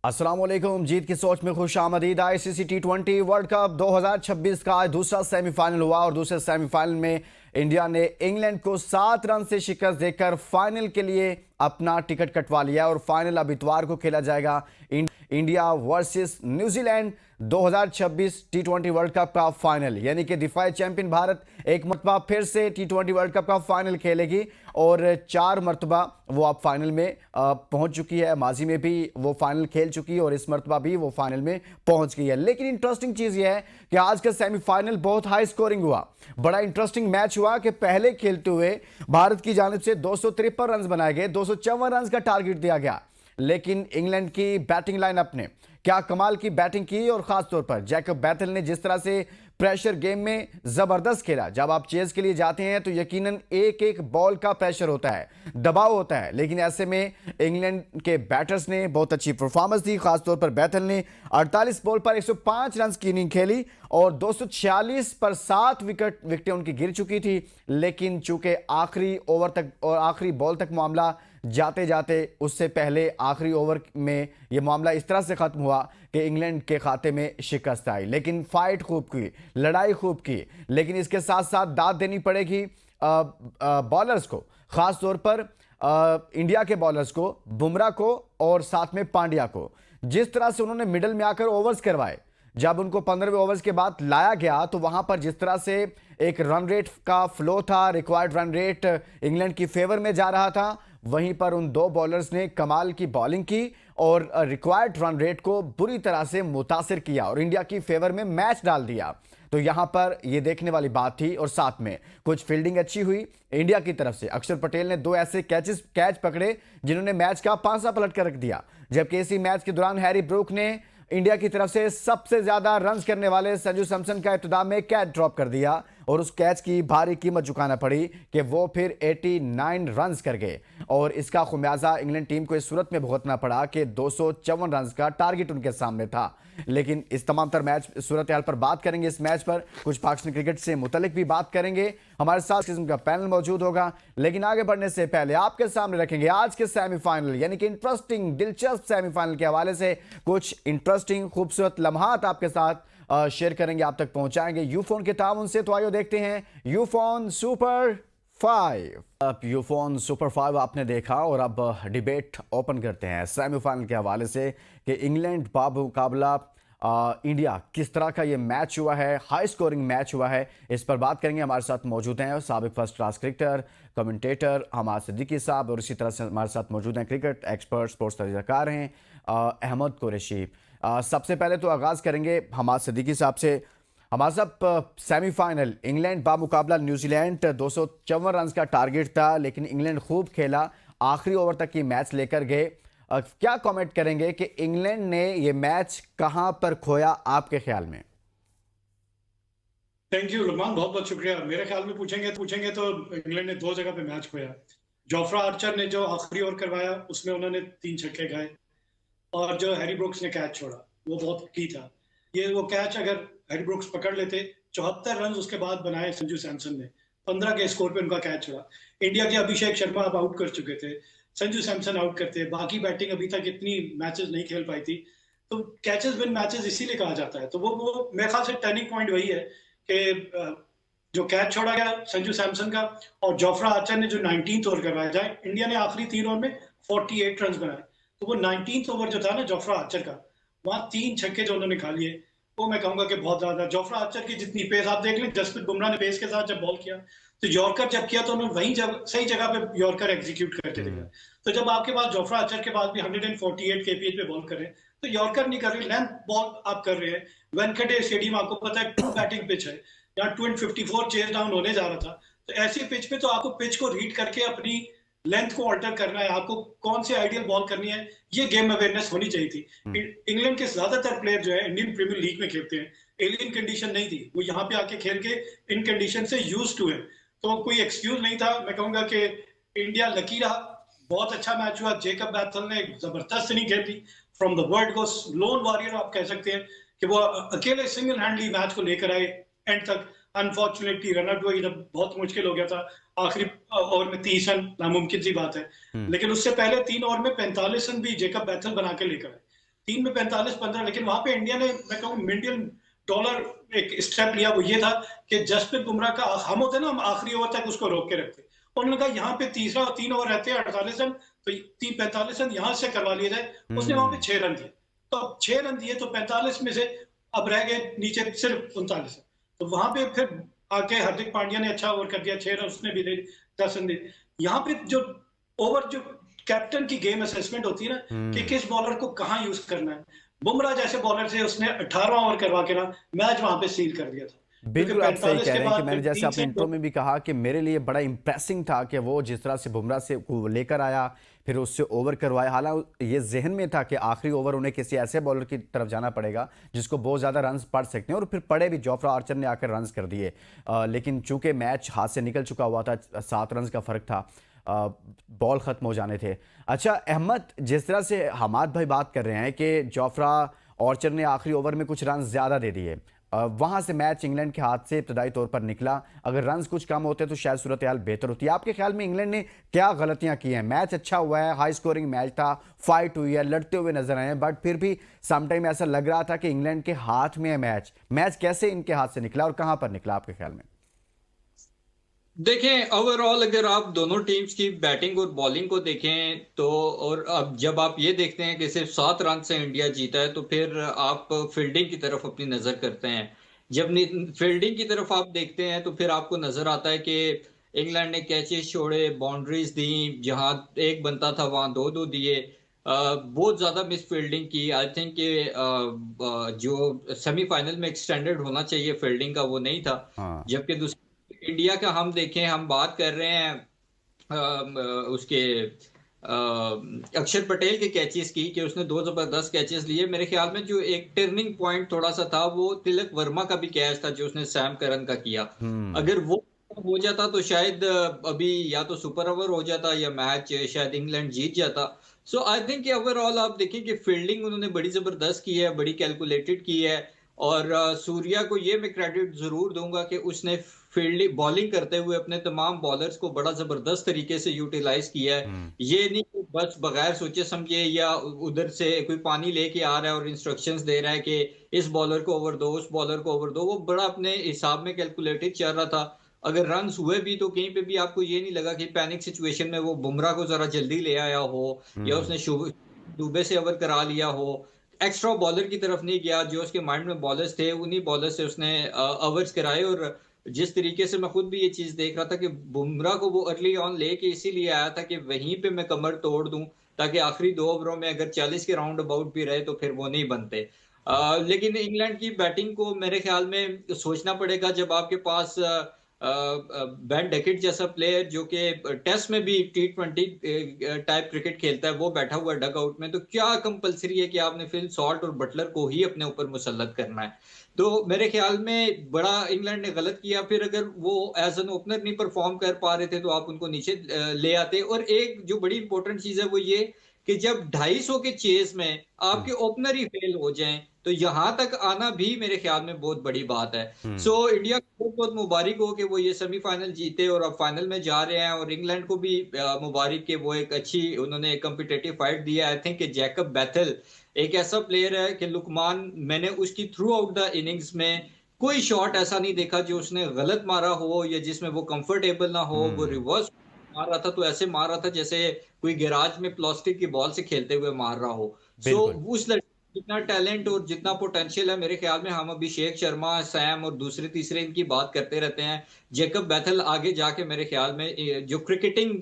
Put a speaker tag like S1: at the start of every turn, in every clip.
S1: अस्सलाम वालेकुम। जीत की सोच में खुश आमदीद। आईसीसी टी20 वर्ल्ड कप 2026 का आज दूसरा सेमीफाइनल हुआ और दूसरे सेमीफाइनल में इंडिया ने इंग्लैंड को 7 रन से शिकस्त देकर फाइनल के लिए अपना टिकट कटवा लिया और फाइनल अब इतवार को खेला जाएगा। इंडिया वर्सेस न्यूजीलैंड 2026 टी20 वर्ल्ड कप का फाइनल, यानी कि दिफाई चैंपियन भारत एक मरतबा फिर से टी20 वर्ल्ड कप का फाइनल खेलेगी और 4 मरतबा वो अब फाइनल में पहुंच चुकी है। माजी में भी वो फाइनल खेल चुकी है और इस मरतबा भी वो फाइनल में पहुंच गई है। लेकिन इंटरेस्टिंग चीज ये है कि आज का सेमीफाइनल बहुत हाई स्कोरिंग हुआ। बड़ा इंटरेस्टिंग मैच हुआ कि पहले खेलते हुए भारत की जानिब से 253 रन बनाए गए, 254 रन का टारगेट दिया गया, लेकिन इंग्लैंड की बैटिंग लाइनअप ने क्या कमाल की बैटिंग की और खास तौर पर जैकब बैथल ने जिस तरह से प्रेशर गेम में जबरदस्त खेला। जब आप चेज के लिए जाते हैं तो यकीनन एक एक बॉल का प्रेशर होता है, दबाव होता है, लेकिन ऐसे में इंग्लैंड के बैटर्स ने बहुत अच्छी परफॉर्मेंस दी। खासतौर पर बैथल ने 48 बॉल पर 105 रन की इनिंग खेली और 246 पर 7 विकेटें उनकी गिर चुकी थी। लेकिन चूंकि आखिरी ओवर तक और आखिरी बॉल तक मामला जाते जाते उससे पहले आखिरी ओवर में यह मामला इस तरह से खत्म हुआ कि इंग्लैंड के खाते में शिकस्त आई। लेकिन फाइट खूब की, लड़ाई खूब की, लेकिन इसके साथ साथ दाद देनी पड़ेगी बॉलर्स को, खास तौर पर इंडिया के बॉलर्स को, बुमराह को और साथ में पांड्या को। जिस तरह से उन्होंने मिडल में आकर ओवर्स करवाए, जब उनको 15वें ओवर्स के बाद लाया गया तो वहां पर जिस तरह से एक रन रेट का फ्लो था, रिक्वायर्ड रन रेट इंग्लैंड की फेवर में जा रहा था, वहीं पर उन दो बॉलर्स ने कमाल की बॉलिंग की और रिक्वायर्ड रन रेट को बुरी तरह से मुतासिर किया और इंडिया की फेवर में मैच डाल दिया। तो यहां पर यह देखने वाली बात थी और साथ में कुछ फील्डिंग अच्छी हुई इंडिया की तरफ से। अक्षर पटेल ने 2 ऐसे कैच पकड़े जिन्होंने मैच का पांसा पलट कर रख दिया, जबकि इसी मैच के दौरान हैरी ब्रूक ने इंडिया की तरफ से सबसे ज्यादा रन्स करने वाले संजू सैमसन का इब्तिदा में कैच ड्रॉप कर दिया और उस कैच की भारी कीमत चुकाना पड़ी कि वो फिर 89 रन्स कर गए और इसका खुमियाजा इंग्लैंड टीम को इस सूरत में भुगतना पड़ा कि 254 रन्स का टारगेट उनके सामने था। लेकिन इस तमाम तर मैच सूरत हाल पर बात करेंगे, इस मैच पर कुछ पाकिस्तानी क्रिकेट से मुतलिक भी बात करेंगे। हमारे साथ किस्म का पैनल मौजूद होगा, लेकिन आगे बढ़ने से पहले आपके सामने रखेंगे आज के सेमीफाइनल, यानी कि इंटरेस्टिंग दिलचस्प सेमीफाइनल के हवाले से कुछ इंटरेस्टिंग खूबसूरत लम्हात आपके साथ शेयर करेंगे, आप तक पहुंचाएंगे यूफोन के ताउन से। तो आइए देखते हैं यूफोन सुपर 5। अब यूफोन सुपर 5 आपने देखा और अब डिबेट ओपन करते हैं सेमीफाइनल के हवाले से कि इंग्लैंड बामुकाबला इंडिया किस तरह का ये मैच हुआ है, हाई स्कोरिंग मैच हुआ है, इस पर बात करेंगे। हमारे साथ मौजूद हैं साबिक first class cricketer, commentator Hammad Siddiqui साहब और इसी तरह से हमारे साथ मौजूद हैं क्रिकेट एक्सपर्ट, स्पोर्ट्स तजुर्बेकार हैं अहमद कुरैशी। सबसे पहले तो आगाज़ करेंगे हमाद सिद्दीकी साहब से। हमारे साहब, सेमीफाइनल इंग्लैंड बामुकाबला न्यूजीलैंड 254 रन का टारगेट था, लेकिन इंग्लैंड खूब खेला, आखिरी ओवर तक की मैच लेकर गए। क्या कमेंट करेंगे कि इंग्लैंड ने ये मैच कहां पर खोया आपके ख्याल में?
S2: थैंक यू लुकमान, बहुत बहुत शुक्रिया। मेरे ख्याल में पूछेंगे तो इंग्लैंड ने 2 जगह पे मैच खोया। जोफ्रा आर्चर ने जो आखिरी ओवर करवाया उसमें उन्होंने 3 छक्के खाए और जो हैरी ब्रुक्स ने कैच छोड़ा वो बहुत की था। ये वो कैच अगर हैरी ब्रुक्स पकड़ लेते, 74 रन उसके बाद बनाए संजू सैमसन ने, 15 के स्कोर पे उनका कैच छोड़ा। इंडिया के अभिषेक शर्मा अब आउट कर चुके थे, संजू सैमसन आउट करते, बाकी बैटिंग अभी तक इतनी मैचेस नहीं खेल पाई थी। तो कैचेस विन मैचेस इसीलिए कहा जाता है। तो वो मेरे ख्याल से टर्निंग पॉइंट वही है कि जो कैच छोड़ा गया संजू सैमसन का और जोफ्रा आर्चर ने जो 19th ओवर करवाया जाए, इंडिया ने आखिरी 3 ओवर में 48 रन बनाए। तो वो 19th ओवर जो था ना जोफ्रा आर्चर का, वहां 3 छक्के जो उन्होंने खा लिए, वो मैं कहूंगा कि बहुत ज्यादा। जोफ्रा आर्चर की जितनी पेस आप देख लें, जसप्रीत बुमराह ने पेस के साथ जब बॉल किया तो यॉर्कर जब किया तो उन्होंने वहीं सही जगह पे यॉर्कर एग्जीक्यूट करके दिया। तो जब आपके पास जोफ्रा आर्चर के बाद भी 148 kph पे बॉल कर रहे हैं तो यॉर्कर नहीं कर रहे, लेंथ बॉल आप कर रहे हैं। वेंकटेश स्टेडियम आपको पता है 2 बैटिंग पिच है, यहाँ 254 चेज डाउन होने जा रहा था। तो ऐसी पिच पे तो आपको पिच को रीड करके अपनी लेंथ को अल्टर करना है, आपको कौन से आइडियल बॉल करनी है, ये गेम अवेयरनेस होनी चाहिए थी। इंग्लैंड के ज्यादातर प्लेयर जो है इंडियन प्रीमियर लीग में खेलते हैं, एलियन कंडीशन नहीं थी, वो यहाँ पे आके खेल के इन कंडीशन से यूज टू है, तो कोई एक्सक्यूज नहीं था। मैं कहूंगा कि इंडिया लकी रहा, बहुत अच्छा मैच हुआ। जेकब बैथल ने जबरदस्त इनिंग खेली, फ्रॉम द वर्ल्ड को लोन वॉरियर आप कह सकते हैं कि वो अकेले सिंगल हैंडली मैच को लेकर आए एंड तक। अनफॉर्चुनेटली रन आउट हुआ, बहुत मुश्किल हो गया था, आखिरी ओवर में 30 रन नामुमकिन सी बात है। लेकिन उससे पहले 3 ओवर में 45 रन भी जेकब बैथल बना के लेकर आए। 3 में 45-15, लेकिन वहां पे इंडिया ने, मैं कहूँ, मिलियन डॉलर एक स्टेप लिया। वो ये था कि जसप्रीत बुमराह का, हम होते ना, हम आखिरी ओवर तक उसको रोक के रखते। उन्होंने कहा यहाँ पे तीसरा 3 ओवर रहते हैं 48 रन, तो 45 रन यहाँ से करवा लिए जाए। उसने वहां पे 6 रन दिए, तो अब 6 रन दिए तो 45 में से अब रह गए नीचे सिर्फ 39 रन। तो वहां पे फिर आके हार्दिक पांड्या ने अच्छा ओवर कर दिया, 6 रन उसने भी दे, 10 रन दिए। यहाँ पे जो ओवर, जो कैप्टन की गेम असेसमेंट होती है ना, कि किस बॉलर को कहाँ यूज करना है। बुमराह जैसे बॉलर से उसने 18 ओवर करवा के ना मैच वहां पे सील कर दिया था, क्योंकि
S1: बिल्कुल आप सही
S2: 45
S1: कह
S2: के
S1: रहे हैं कि
S2: बाद
S1: मैंने
S2: फिर
S1: जैसे
S2: 3
S1: अपने
S2: से
S1: इंट्रो में भी कहा कि मेरे लिए बड़ा इंप्रेसिंग था कि वो जिस तरह से बुमराह से को लेकर आया, फिर उससे ओवर करवाया। हालांकि ये जहन में था कि आखिरी ओवर उन्हें किसी ऐसे बॉलर की तरफ जाना पड़ेगा जिसको बहुत ज़्यादा रन्स पड़ सकते हैं, और फिर पड़े भी। जोफ्रा आर्चर ने आकर रन्स कर दिए, लेकिन चूंकि मैच हाथ से निकल चुका हुआ था, 7 रन का फ़र्क था, बॉल ख़त्म हो जाने थे। अच्छा अहमद, जिस तरह से हमाद भाई बात कर रहे हैं कि जोफ्रा आर्चर ने आखिरी ओवर में कुछ रन ज़्यादा दे दिए, वहां से मैच इंग्लैंड के हाथ से इब्तदाई तौर पर निकला। अगर रन्स कुछ कम होते तो शायद सूरत हाल बेहतर होती है। आपके ख्याल में इंग्लैंड ने क्या गलतियां की हैं? मैच अच्छा हुआ है, हाई स्कोरिंग मैच था, फाइट हुई है, लड़ते हुए नजर आए हैं, बट फिर भी समटाइम ऐसा लग रहा था कि इंग्लैंड के हाथ में है मैच। मैच कैसे इनके हाथ से निकला और कहां पर निकला आपके ख्याल में?
S3: देखें, ओवरऑल अगर आप दोनों टीम्स की बैटिंग और बॉलिंग को देखें तो, और अब जब आप ये देखते हैं कि सिर्फ 7 रन से इंडिया जीता है, तो फिर आप फील्डिंग की तरफ अपनी नजर करते हैं। जब फील्डिंग की तरफ आप देखते हैं तो फिर आपको नजर आता है कि इंग्लैंड ने कैचेस छोड़े, बाउंड्रीज दी, जहां एक बनता था वहां दो दो दिए। बहुत ज्यादा मिस फील्डिंग की। आई थिंक कि जो सेमीफाइनल में एक्सटेंडेड होना चाहिए फील्डिंग का, वो नहीं था।
S1: हाँ।
S3: जबकि इंडिया का हम देखें, हम बात कर रहे हैं उसके अक्षर पटेल के कैचेस की, कि उसने 2 जबरदस्त कैचेस लिए। मेरे ख्याल में जो एक टर्निंग पॉइंट थोड़ा सा था वो तिलक वर्मा का भी कैच था जो उसने सैम करन का किया।
S1: हम्म।
S3: अगर वो हो जाता तो शायद अभी या तो सुपर ओवर हो जाता या मैच शायद इंग्लैंड जीत जाता। सो आई थिंक ओवरऑल आप देखें कि फील्डिंग उन्होंने बड़ी जबरदस्त की है, बड़ी कैलकुलेटेड की है। और सूर्या को ये मैं क्रेडिट जरूर दूंगा कि उसने फील्डिंग बॉलिंग करते हुए अपने तमाम बॉलर्स को बड़ा जबरदस्त तरीके से यूटिलाइज किया है।
S1: हम्म।
S3: ये नहीं कि बस बगैर सोचे समझे या उधर से कोई पानी लेके आ रहा है और इंस्ट्रक्शंस दे रहा है कि इस बॉलर को ओवर दो, उस बॉलर को ओवर दो। वो बड़ा अपने हिसाब में कैलकुलेटेड चल रहा था। अगर रन हुए भी तो कहीं पे भी आपको ये नहीं लगा कि पैनिक सिचुएशन में वो बुमराह को जरा जल्दी ले आया हो, या
S1: हम्म।
S3: उसने दुबे से ओवर करा लिया हो। एक्स्ट्रा बॉलर की तरफ नहीं गया। जो उसके माइंड में बॉलर्स थे उन्हीं बॉलर से उसने ओवर्स कराए। और जिस तरीके से मैं खुद भी ये चीज देख रहा था कि बुमराह को वो अर्ली ऑन लेके इसीलिए आया था कि वहीं पे मैं कमर तोड़ दूं, ताकि आखिरी 2 ओवरों में अगर 40 के राउंड अबाउट भी रहे तो फिर वो नहीं बनते। लेकिन इंग्लैंड की बैटिंग को मेरे ख्याल में सोचना पड़ेगा। जब आपके पास बेन डकेट जैसा प्लेयर जो कि टेस्ट में भी T20 टाइप क्रिकेट खेलता है, वो बैठा हुआ डग आउट में, तो क्या कंपलसरी है कि आपने फिल सॉल्ट और बटलर को ही अपने ऊपर मुसल्लत करना है? तो मेरे ख्याल में बड़ा इंग्लैंड ने गलत किया। फिर अगर वो एज एन ओपनर नहीं परफॉर्म कर पा रहे थे तो आप उनको नीचे ले आते। और एक जो बड़ी इंपॉर्टेंट चीज है वो ये कि जब 250 के चेज में
S1: हम्म।
S3: आपके ओपनर ही फेल हो जाएं तो यहां तक आना भी मेरे ख्याल में बहुत बड़ी बात है।
S1: हम्म।
S3: सो इंडिया को बहुत बहुत मुबारक हो कि वो ये सेमीफाइनल जीते और अब फाइनल में जा रहे हैं। और इंग्लैंड को भी मुबारक के वो एक अच्छी उन्होंने एक कम्पिटेटिव फाइट दी है। आई थिंक कि जैकब बैथल एक ऐसा प्लेयर है कि लुकमान, मैंने उसकी थ्रू आउट द इनिंग्स में कोई शॉट ऐसा नहीं देखा जो उसने गलत मारा हो या जिसमें वो कंफर्टेबल ना हो। वो
S1: हम्म।
S3: रिवर्स मार रहा था तो ऐसे मार रहा था जैसे कोई गैराज में प्लास्टिक की बॉल से खेलते हुए मार रहा हो। सो
S1: बिल्कुल।
S3: उस लड़के जितना टैलेंट और जितना पोटेंशियल है, मेरे ख्याल में हम अभिषेक शर्मा, सैम और दूसरे तीसरे इनकी बात करते रहते हैं। जेकब बैथल आगे जाके मेरे ख्याल में जो क्रिकेटिंग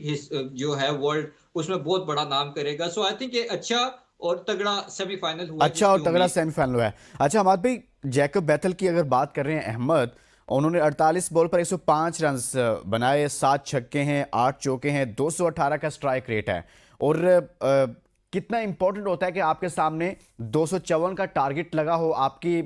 S3: जो है वर्ल्ड, उसमें बहुत बड़ा नाम करेगा। सो आई थिंक अच्छा और तगड़ा सेमीफाइनल हुआ है
S1: अच्छा
S3: जिसकी
S1: और तगड़ा
S3: उम्मीद।
S1: सेमीफाइनल हुआ है। अच्छा हमाद भाई, जैकब बैथल की अगर बात कर रहे हैं अहमद, उन्होंने 48 बॉल पर 105 रन बनाए, 7 छक्के हैं, 8 चौके हैं, 218 का स्ट्राइक रेट है। और कितना इंपॉर्टेंट होता है कि आपके सामने 254 का टारगेट लगा हो, आपकी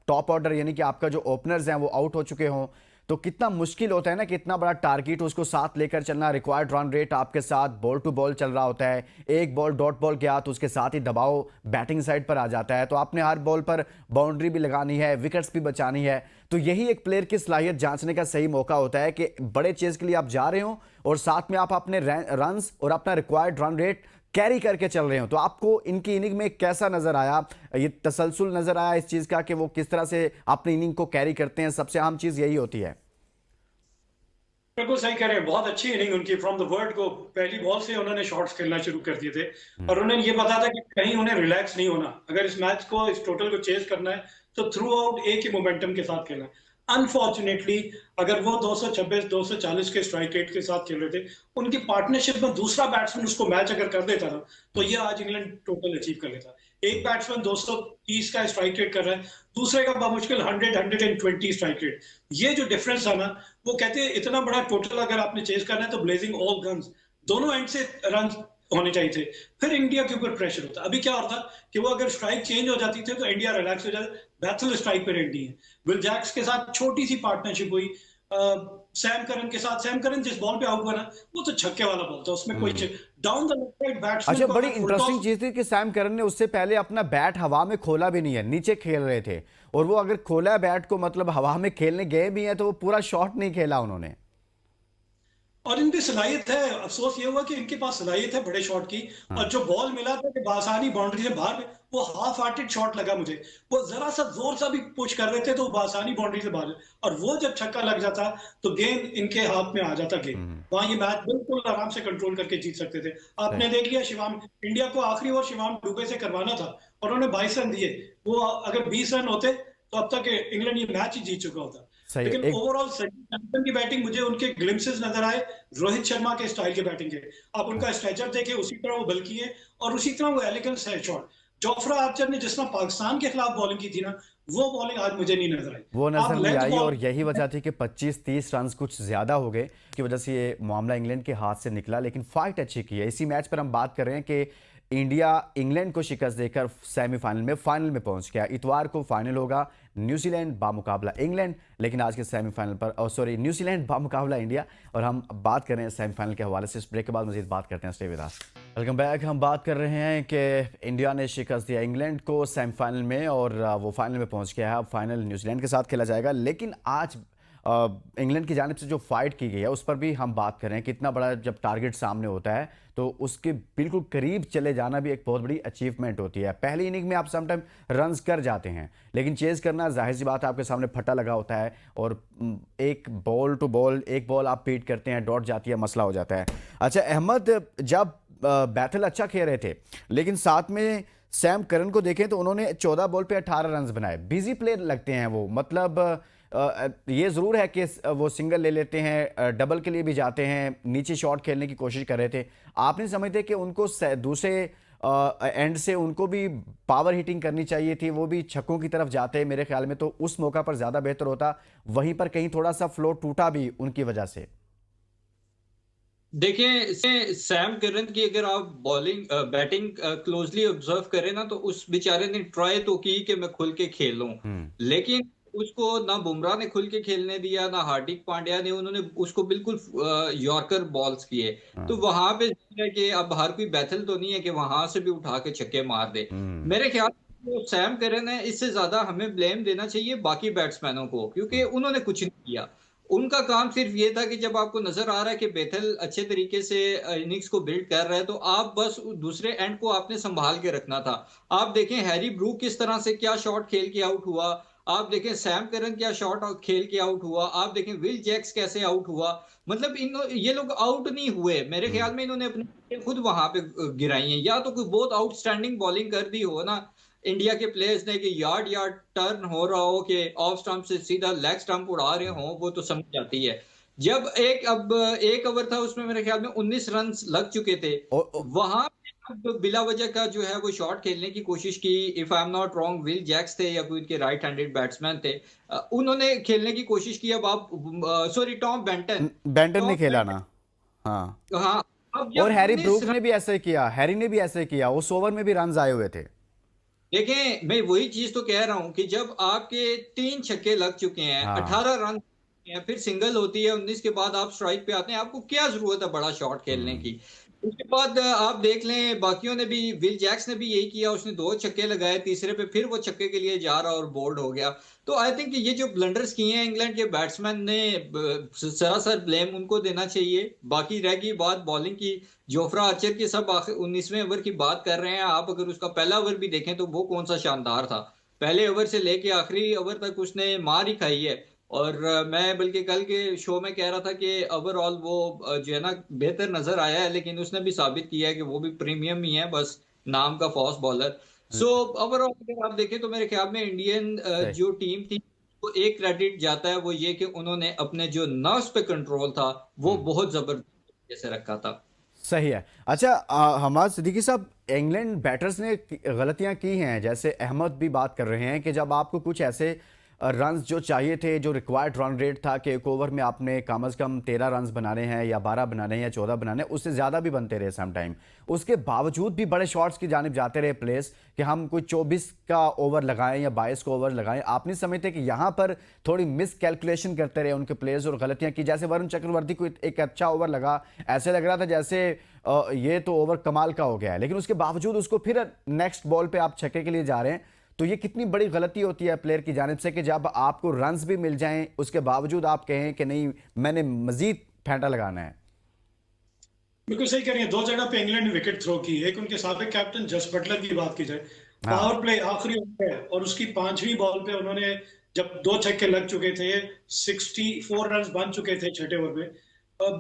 S1: टॉप ऑर्डर यानी कि आपका जो ओपनर्स हैं वो आउट हो चुके हों, तो कितना मुश्किल होता है ना कि इतना बड़ा टारगेट उसको साथ लेकर चलना। रिक्वायर्ड रन रेट आपके साथ बॉल टू बॉल चल रहा होता है, एक बॉल डॉट बॉल गया तो उसके साथ ही दबाव बैटिंग साइड पर आ जाता है, तो आपने हर बॉल पर बाउंड्री भी लगानी है, विकेट्स भी बचानी है। तो यही एक प्लेयर की सलाहियत जांचने का सही मौका होता है कि बड़े चेज के लिए आप जा रहे हो और साथ में आप अपने रन्स और अपना रिक्वायर्ड रन रेट कैरी करके चल रहे हो, तो आपको इनकी इनिंग में कैसा नजर आया? ये तसलसल नजर आया इस चीज का कि वो किस तरह से अपनी इनिंग को कैरी करते हैं? सबसे अहम चीज यही होती है।
S2: बिल्कुल सही कह रहे हैं, बहुत अच्छी इनिंग उनकी। फ्रॉम द वर्ड को पहली बॉल से उन्होंने शॉट्स खेलना शुरू कर दिए थे और उन्हें ये पता था कि कहीं उन्हें रिलैक्स नहीं होना। अगर इस मैच को, इस टोटल को चेज करना है तो थ्रू आउट एक ही मोमेंटम के साथ खेलना है। अनफॉर्चुनेटली अगर वो 226 240 के स्ट्राइक रेट के साथ खेल रहे थे, उनकी पार्टनरशिप में दूसरा बैट्समैन उसको मैच अगर कर देता ना, तो ये आज इंग्लैंड टोटल अचीव कर लेता। एक बैट्समैन 230 का स्ट्राइक रेट कर रहा है, दूसरे का बामुश्किल 100 120 स्ट्राइक रेट। ये जो डिफरेंस था ना, वो कहते हैं इतना बड़ा टोटल अगर आपने चेज करना है तो ब्लेजिंग ऑल गन्स, दोनों एंड से रन होने चाहिए थे, फिर इंडिया के ऊपर प्रेशर होता। अभी क्या होता कि वो अगर स्ट्राइक चेंज हो जाती थी तो इंडिया रिलैक्स हो जाता। बैथल स्ट्राइक पे रेडी है। विल जैक्स के साथ छोटी सी पार्टनरशिप हुई, सैम करन के साथ। सैम करन जिस बॉल पे आउट हुआ ना, वो तो छक्के वाला बॉल था, उसमें कोई down the left side batsman
S1: अच्छा,
S2: को
S1: बड़ी
S2: अगर
S1: इंटरेस्टिंग चीज थी कि सैम करन ने उससे पहले अपना बैट हवा में खोला भी नहीं है, नीचे खेल रहे थे, और वो अगर खोला है बैट को, मतलब हवा में खेलने गए भी हैं, तो वो पूरा शॉट नहीं खेला उन्होंने।
S2: और इनकी सलाहियत है। अफसोस ये हुआ कि इनके पास सलाहियत है बड़े शॉट की, और जो बॉल मिला था कि बासानी बाउंड्री से बाहर, वो हाफ हार्टेड शॉट लगा मुझे। वो जरा सा जोर सा भी पुश कर रहे थे तो बासानी बाउंड्री से बाहर, और वो जब छक्का लग जाता तो गेंद इनके हाथ में आ जाता। गेंद वहां ये मैच बिल्कुल आराम से कंट्रोल करके जीत सकते थे। आपने देख लिया, शिवम इंडिया को आखिरी ओवर शिवम दुबे से करवाना था और उन्होंने 22 रन दिए। वो अगर 20 रन होते तो अब तक इंग्लैंड ये मैच ही जीत चुका होता। लेकिन ओवरऑल सचिन की बैटिंग, मुझे उनके ग्लिम्पसेस नजर आए रोहित शर्मा के स्टाइल के बैटिंग के। आप उनका स्ट्रेचर देखें, उसी तरह वो बल्कि है और उसी तरह वो एलिगेंस है शॉट। जोफ्रा आर्चर ने जिस तरह पाकिस्तान के खिलाफ बॉलिंग की थी ना, वो बॉलिंग आज मुझे नहीं नजर आई।
S1: वो नजर
S2: आप
S1: नहीं
S2: लेंथ
S1: आई,
S2: बॉल
S1: और यही वजह थी कि 25-30 रन कुछ ज्यादा हो गए की वजह से ये मामला इंग्लैंड के हाथ से निकला। लेकिन फाइट अच्छी की है। इसी मैच पर हम बात कर रहे हैं कि इंडिया इंग्लैंड को शिकस्त देकर सेमीफाइनल में फाइनल में पहुंच गया। इतवार को फाइनल होगा, न्यूजीलैंड बामुकाबला इंग्लैंड। लेकिन आज के सेमीफाइनल पर न्यूजीलैंड बामुकाबला इंडिया। और हम बात कर रहे हैं सेमीफाइनल के हवाले से। इस ब्रेक के बाद मजीद बात करते हैं। Stay with us. Welcome back. हम बात कर रहे हैं कि इंडिया ने शिकस्त दिया इंग्लैंड को सेमीफाइनल में, और वो फाइनल में पहुंच गया है। अब फाइनल न्यूजीलैंड के साथ खेला जाएगा। लेकिन आज इंग्लैंड की जानिब से जो फाइट की गई है उस पर भी हम बात करें कि इतना बड़ा जब टारगेट सामने होता है तो उसके बिल्कुल करीब चले जाना भी एक बहुत बड़ी अचीवमेंट होती है। पहली इनिंग में आप समटाइम रन्स कर जाते हैं, लेकिन चेज करना जाहिर सी बात है, आपके सामने फटा लगा होता है और एक बॉल टू बॉल, एक बॉल आप पीट करते हैं, डॉट जाती है, मसला हो जाता है। अच्छा अहमद, जब बैटल अच्छा खेल रहे थे, लेकिन साथ में सैम करन को देखें तो उन्होंने 14 बॉल पे 18 रन बनाए। बिजी प्लेयर लगते हैं वो, मतलब ये ज़रूर है कि वो सिंगल ले लेते हैं, डबल के लिए भी जाते हैं, नीचे शॉट खेलने की कोशिश कर रहे थे। आप नहीं समझते कि उनको दूसरे एंड से उनको भी पावर हिटिंग करनी चाहिए थी? वो भी छक्कों की तरफ जाते हैं मेरे ख्याल में, तो उस मौका पर ज़्यादा बेहतर होता। वहीं पर कहीं थोड़ा सा फ्लो टूटा भी उनकी वजह से।
S3: देखिए, सैम करन की अगर आप बैटिंग क्लोजली ऑब्जर्व करें ना, तो उस बेचारे ने ट्राई तो की कि मैं खुल के खेलूं, लेकिन उसको ना बुमराह ने खुल के खेलने दिया, ना हार्दिक पांड्या ने। उन्होंने उसको बिल्कुल यॉर्कर बॉल्स किए। तो वहां पे है कि अब हर कोई बैथल तो नहीं है कि वहां से भी उठा के छक्के मार दे। मेरे ख्याल में सैम करन है, इससे ज्यादा हमें ब्लेम देना चाहिए बाकी बैट्समैनों को, क्योंकि उन्होंने कुछ नहीं किया। उनका काम सिर्फ ये था कि जब आपको नजर आ रहा है कि बेथल अच्छे तरीके से इनिंग्स को बिल्ड कर रहा है, तो आप बस दूसरे एंड को आपने संभाल के रखना था। आप देखें हैरी ब्रूक किस तरह से क्या शॉट खेल के आउट हुआ, आप देखें सैम करन क्या शॉट खेल के आउट हुआ, आप देखें विल जैक्स कैसे आउट हुआ। मतलब ये लोग आउट नहीं हुए, मेरे ख्याल में इन्होंने अपनी खुद वहां पे गिराई है। या तो कोई बहुत आउटस्टैंडिंग बॉलिंग कर दी हो ना इंडिया के प्लेयर्स ने, कि यार्ड यार्ड टर्न हो रहा हो, कि ऑफ स्टंप से सीधा लेग स्टंप उड़ा रहे हो, वो तो समझ जाती है। जब एक ओवर था, उसमें मेरे ख्याल में 19 रन लग चुके थे। वहां बिला वजह का जो है वो शॉट खेलने की कोशिश की। If I am not wrong, Will Jacks थे या कोई उनके राइट हैंडेड बैट्समैन थे, उन्होंने खेलने की कोशिश की। अब आप टॉम बेंटन
S1: ने खेला ना। हाँ
S3: हाँ। अब
S1: और
S3: जब
S1: हैरी ब्रूक ने भी ऐसे किया, हैरी ने भी ऐसे किया, उस ओवर में भी रन आए हुए थे।
S3: देखें, मैं वही चीज तो कह रहा हूं कि जब आपके 3 छक्के लग चुके हैं, 18 रन फिर सिंगल होती है, 19 के बाद आप स्ट्राइक पे आते हैं, आपको क्या जरूरत है बड़ा शॉट खेलने की? उसके बाद आप देख लें बाकियों ने भी, विल जैक्स ने भी यही किया, उसने 2 छक्के लगाए, तीसरे पे फिर वो छक्के के लिए जा रहा और बोल्ड हो गया। तो आई थिंक ये जो ब्लंडर्स किए हैं इंग्लैंड के बैट्समैन ने, सरासर ब्लेम उनको देना चाहिए। बाकी रह गई बात बॉलिंग की, जोफ्रा आर्चर की, सब 19वें ओवर की बात कर रहे हैं। आप अगर उसका पहला ओवर भी देखें तो वो कौन सा शानदार था। पहले ओवर से लेके आखिरी ओवर तक उसने मार ही खाई है। और मैं बल्कि कल के शो में कह रहा था कि ओवरऑल वो जो है ना बेहतर नजर आया है, लेकिन उसने भी साबित किया है कि वो भी प्रीमियम ही है, बस नाम का फास्ट बॉलर। सो ओवरऑल अगर आप देखें तो मेरे ख्याल में इंडियन
S1: सही
S3: जो टीम थी, तो एक क्रेडिट जाता है वो ये कि उन्होंने अपने जो नर्व्स पे कंट्रोल था वो बहुत जबरदस्त तरीके से रखा था।
S1: सही है। अच्छा, हमाद सिद्दीकी साहब, इंग्लैंड बैटर्स ने गलतियां की हैं, जैसे अहमद भी बात कर रहे हैं कि जब आपको कुछ ऐसे रन्स जो चाहिए थे, जो रिक्वायर्ड रन रेट था कि एक ओवर में आपने कम से कम 13 रन्स बनाने हैं या 12 बनाने हैं या 14 बनाने हैं, उससे ज़्यादा भी बनते रहे सम टाइम। उसके बावजूद भी बड़े शॉट्स की जानिब जाते रहे प्लेयर्स कि हम कोई 24 का ओवर लगाएं या 22 का ओवर लगाएं। आप नहीं समझते कि यहाँ पर थोड़ी मिस कैलकुलेशन करते रहे उनके प्लेयर्स और गलतियाँ की? जैसे वरुण चक्रवर्ती को एक अच्छा ओवर लगा, ऐसे लग रहा था जैसे ये तो ओवर कमाल का हो गया है, लेकिन उसके बावजूद उसको फिर नेक्स्ट बॉल पे आप छक्के के लिए जा रहे हैं। तो ये कितनी बड़ी गलती होती है प्लेयर की जानिब से कि जब आपको रन्स भी मिल जाएं उसके बावजूद आप कहें कि नहीं, मैंने मजीद फेंटा लगाना है।
S2: बिल्कुल सही कह रही है। 2 जगह पे इंग्लैंड ने विकेट थ्रो की। एक उनके साबिक कैप्टन जस बटलर की बात की जाए,
S1: हाँ।
S2: पावर प्ले आखिरी ओवर है और उसकी 5वीं बॉल पे उन्होंने, जब 2 छक्के लग चुके थे, 64 रन बन चुके थे छठे ओवर में,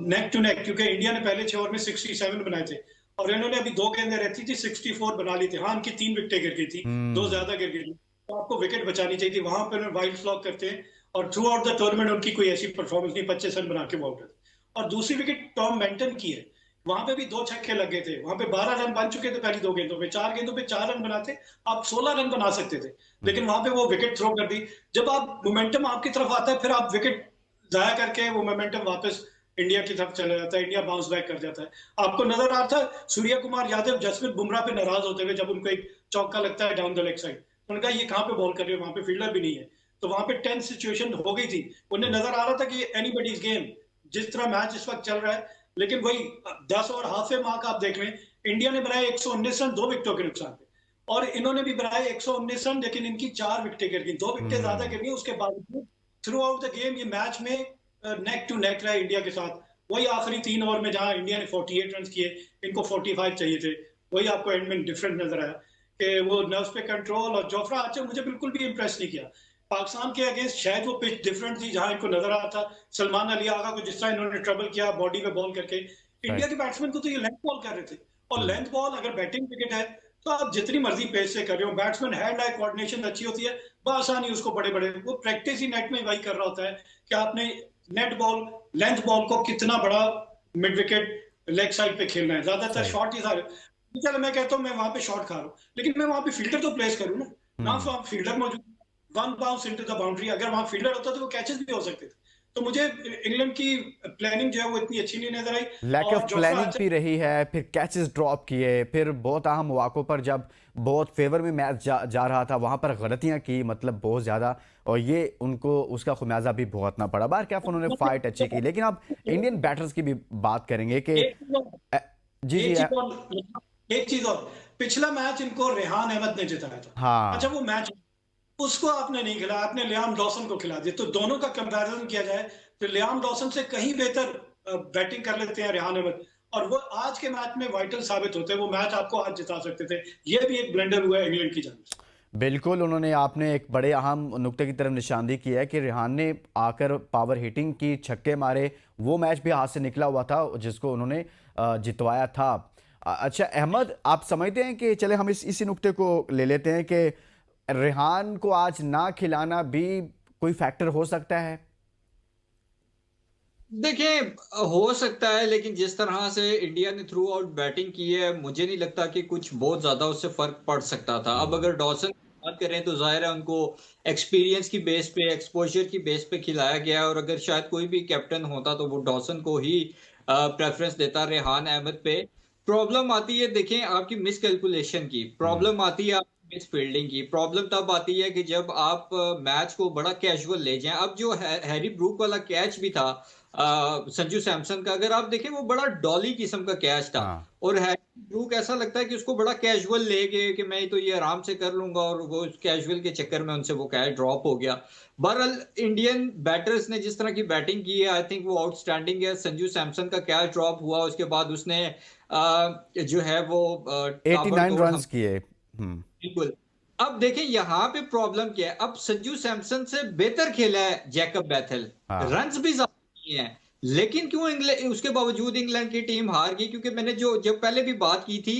S2: नेक टू नेक, क्योंकि इंडिया ने पहले 6 ओवर में 67 बनाए थे और इन्होंने अभी 2 गेंदें रहती थी 64 बना ली थी। हाँ, उनकी 3 विकेटें गिर गई थी, 2 ज्यादा गिर गई थी, तो आपको विकेट बचानी चाहिए थी। वहां पर वाइड फ्लॉग करते हैं और थ्रू आउट द टूर्नामेंट उनकी कोई ऐसी परफॉर्मेंस नहीं, 25 रन बना के आउट है। और दूसरी विकेट टॉम बेंटन की है, वहां पे भी 2 छक्के लग गए थे, वहां पे 12 रन बन चुके थे पहली 2 गेंदों पे, 4 गेंदों पे 4 रन बनाते आप 16 रन बना सकते थे, लेकिन वहां पे वो विकेट थ्रो कर दी। जब आप मोमेंटम आपकी तरफ आता है, फिर आप विकेट जाया करके वो मोमेंटम वापस इंडिया की तरफ चला जाता है, इंडिया बाउंस बैक कर जाता है। आपको नजर आ रहा था सूर्य कुमार यादव जसप्रीत बुमराह पे नाराज होते हुए, जब उनको एक चौका लगता है डाउन द लेग साइड, तो उन्होंने कहा ये कहां पे बॉल कर रहे हो, वहां पे फील्डर भी नहीं है। तो वहां पे टेंस सिचुएशन हो गई थी, उन्हें नजर आ रहा था कि एनीबडीज गेम, जिस तरह मैच इस वक्त चल रहा है। लेकिन वही 10 और हाफे मार्क आप देख लें, इंडिया ने बनाए 119 रन 2 विकेटों के नुकसान पे, और इन्होंने भी बनाए 119 रन, लेकिन इनकी 4 विकेटें गिर गई, 2 विकेटें ज्यादा गिर गई। उसके बावजूद थ्रू आउट द गेम ये मैच में नेक टू नेक रहा इंडिया के साथ। वही आखिरी 3 ओवर में जहां इंडिया ने 48 रन किए, इनको 45 चाहिए थे, वही आपको एंड में डिफरेंट नजर आया कि वो नर्व्स पे कंट्रोल। और जोफ्रा आर्चर मुझे बिल्कुल भी इंप्रेस नहीं किया पाकिस्तान के अगेंस्ट। शायद वो पिच डिफरेंट थी जहां इनको नजर आ रहा था सलमान अली आगा को जिस तरह इन्होंने ट्रबल किया बॉडी पे बॉल करके, इंडिया के बैट्समैन को तो ये लेंथ बॉल कर रहे थे। और लेंथ बॉल अगर बैटिंग विकेट है तो आप जितनी मर्जी पेस से कर रहे हो, बैट्समैन हैंड आई कोऑर्डिनेशन अच्छी होती है, बआसानी उसको बड़े बड़े, वो प्रैक्टिस ही नेट में वही कर रहा होता है कि आपने नेट बॉल, लेंथ बॉल को कितना बड़ा मिड विकेट लेग साइड पे खेलना है। ज्यादातर
S1: सही।
S2: शॉट ही सारे, चलो मैं कहता हूँ मैं वहां पे शॉट खा रहा हूँ, लेकिन मैं वहां पे फील्डर तो प्लेस करूँ ना, ना वहां फील्डर मौजूद, one bounce into the boundary, अगर वहां फील्डर होता तो वो कैचेस भी हो सकते थे। तो मुझे इंग्लैंड की प्लानिंग जो है वो इतनी अच्छी नहीं नजर आई।
S1: लैक
S2: और
S1: ऑफ
S2: जोफ्रा
S1: प्लानिंग
S2: आर्चर,
S1: भी रही है, फिर कैचेस ड्रॉप किए, फिर बहुत अहम मौकों पर जब बहुत फेवर में मैच जा रहा था वहां पर गलतियां की, मतलब बहुत ज़्यादा, और ये उनको उसका खुमियाजा भी भुगतना पड़ा। बाहर क्या उन्होंने फाइट अच्छी की, लेकिन अब इंडियन बैटर्स की भी बात करेंगे कि
S2: एक चीज और,
S1: अ, जी जी,
S2: एक चीज और, पिछला मैच इनको रेहान अहमद ने जिताया था। अच्छा,
S1: हाँ
S2: वो मैच उसको आपने नहीं खिलाया, आपने लियाम डॉसन को खिला दिया। तो दोनों का कंपैरिजन किया जाए तो लियाम डॉसन से कहीं बेहतर बैटिंग कर लेते हैं रेहान अहमद, और वो आज के मैच में वाइटल साबित होते हैं। वो मैच आपको आज जिता सकते थे। ये भी एक ब्लंडर हुआ है इंग्लैंड की जानिब से।
S1: बिल्कुल। उन्होंने, आपने एक बड़े अहम नुक्ते की तरफ निशानदेही की है कि रेहान ने आकर पावर हिटिंग की, छक्के मारे, वो मैच भी हाथ से निकला हुआ था जिसको उन्होंने जितवाया था। अच्छा अहमद, आप समझते हैं कि, चले हम इसी नुक्ते को ले लेते हैं कि रेहान को आज ना खिलाना भी कोई फैक्टर हो सकता है?
S3: देखिए, हो सकता है, लेकिन जिस तरह से इंडिया ने थ्रू आउट बैटिंग की है, मुझे नहीं लगता कि कुछ बहुत ज्यादा उससे फर्क पड़ सकता था। अब अगर डॉसन की बात करें तो जाहिर है उनको एक्सपीरियंस की बेस पे, एक्सपोजर की बेस पे खिलाया गया है, और अगर शायद कोई भी कैप्टन होता तो वो डॉसन को ही प्रेफरेंस देता रेहान अहमद पे। प्रॉब्लम आती है, देखें, आपकी मिस कैलकुलेशन की प्रॉब्लम आती है, मिस फील्डिंग की प्रॉब्लम तब आती है कि जब आप मैच को बड़ा कैजुअल ले जाएं। अब जो हैरी ब्रूक वाला कैच भी था, संजू सैमसन का अगर आप देखें वो बड़ा डॉली किस्म का कैच था।
S1: हाँ।
S3: और हैरी ब्रूक ऐसा लगता है कि उसको बड़ा कैजुअल ले गए कि मैं तो ये आराम से कर लूंगा, और वो कैजुअल के चक्कर में उनसे वो कैच ड्रॉप हो गया। बहरहाल इंडियन बैटर्स ने जिस तरह की बैटिंग की है, आई थिंक वो आउटस्टैंडिंग है। संजू सैमसन का कैच ड्रॉप हुआ, उसके बाद उसने जो है वो
S1: 89
S3: ताबड़तोड़
S1: रन्स किए। हम्म।
S3: बिल्कुल। अब देखें यहाँ पे प्रॉब्लम क्या है, अब संजू सैमसन से बेहतर खेला है जैकब बैथल,
S1: हाँ।
S3: रन्स भी ज्यादा नहीं है, लेकिन क्यों इंग्लैंड उसके बावजूद इंग्लैंड की टीम हार गई? क्योंकि मैंने जो जब पहले भी बात की थी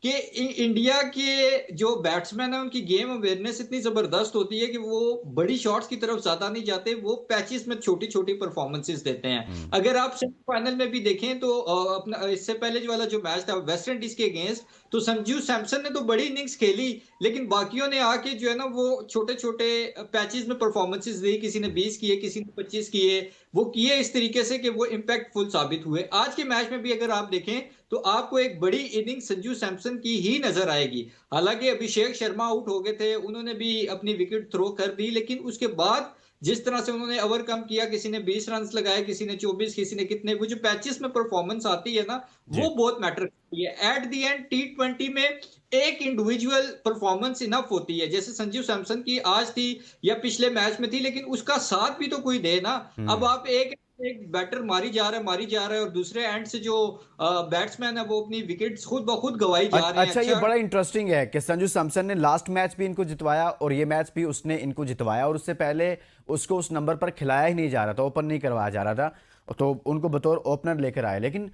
S3: कि इंडिया के जो बैट्समैन है उनकी गेम अवेयरनेस इतनी जबरदस्त होती है कि वो बड़ी शॉट्स की तरफ ज्यादा नहीं जाते, वो पैचेस में छोटी छोटी परफॉर्मेंसेस देते हैं।
S1: हम्म।
S3: अगर आप सेमीफाइनल में भी देखें तो अपना इससे पहले जो वाला जो मैच था वेस्ट इंडीज के अगेंस्ट, तो संजू सैमसन ने तो बड़ी इनिंग्स खेली, लेकिन बाकियों ने आके जो है ना वो छोटे छोटे पैचेस में परफॉर्मेंसेस दी, किसी ने 20 किए, किसी ने 25 किए, वो किए इस तरीके से कि वो इम्पैक्टफुल साबित हुए। आज के मैच में भी अगर आप देखें तो आपको एक बड़ी इनिंग संजू सैमसन की ही नजर आएगी। हालांकि अभिषेक शर्मा आउट हो गए थे, उन्होंने भी अपनी विकेट थ्रो कर दी, लेकिन उसके बाद जिस तरह से उन्होंने ओवरकम किया, किसी ने 20 रन लगाए, किसी ने 24, किसी ने कितने, वो जो पैचेस में परफॉर्मेंस आती है ना
S1: जी।
S3: वो बहुत मैटर करती है। एट द एंड T20 में एक इंडिविजुअल परफॉर्मेंस इनफ होती है, जैसे संजू सैमसन की आज थी या पिछले मैच में थी, लेकिन उसका साथ भी तो कोई दे ना। अब
S1: हम्म।
S3: आप एक एक बैटर मारी जा रहा है और दूसरे एंड से जो बैट्समैन है वो अपनी विकेट्स खुद ब खुद गवाई जा रहे हैं।
S1: अच्छा, ये
S3: अच्छा,
S1: बड़ा इंटरेस्टिंग है कि संजू सैमसन ने लास्ट मैच भी इनको जितवाया और ये मैच भी उसने इनको जितवाया, और उससे पहले उसको उस नंबर पर खिलाया ही नहीं जा रहा था, ओपन नहीं करवाया जा रहा था, तो उनको बतौर ओपनर लेकर आए। लेकिन